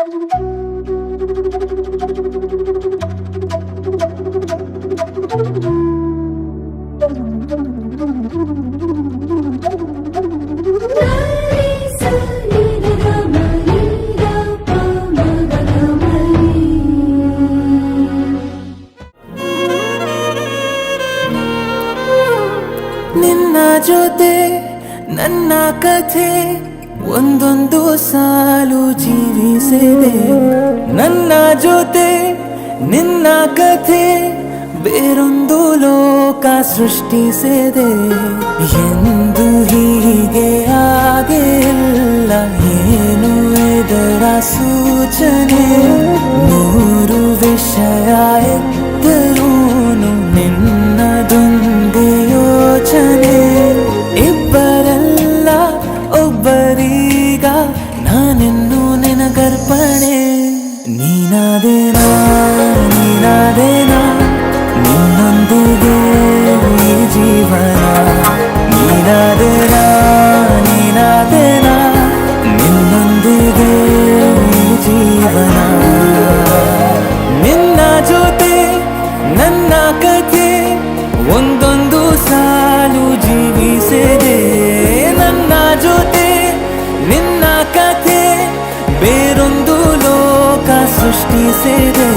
ನಿನ್ನ ಜೊತೆ ನನ್ನ ಕಥೆ ಒಂದೊಂದು ಸಾಲು ಜೀವಿಸಿದೆ. ನನ್ನ ಜೊತೆ ನಿನ್ನ ಕಥೆ ಬೇರೊಂದು ಲೋಕ ಸೃಷ್ಟಿಸಿದೆ. ಎಂದು ಹೀಗೆ ಆಗಿಲ್ಲ, ಏನು ಇದರ ಸೂಚನೆ? ನೂರು ವಿಷಯ ಎತ್ತರೂನು ನಿನ್ನದೊಂದೇ ಯೋಚನೆ. ಇಬ್ಬರಲ್ಲ ಒಬ್ಬರೀಗ ನಾನಿನ್ನು ನಿನಗರ್ಪಣೆ. ನೀನಾದೇನಾ ನೀನಾದೇನಾ ನಿನ್ನೊಂದಿಗೆ ಈ ಜೀವನ. ನೀನಾದೇನಾ ನೀನಾದೇನಾ ನಿನ್ನೊಂದಿಗೆ ಈ ಜೀವನ. ನಿನ್ನ ಜೊತೆ ನನ್ನ ಕಥೆ ಒಂದೊಂದು ಸಾಲು ಜೀವಿಸಿದೆ. ನನ್ನ ಜೊತೆ ನಿನ್ನ ಕಥೆ ಬೇರೊಂದು ಲೋಕ ಸೃಷ್ಟಿಸಿದೆ.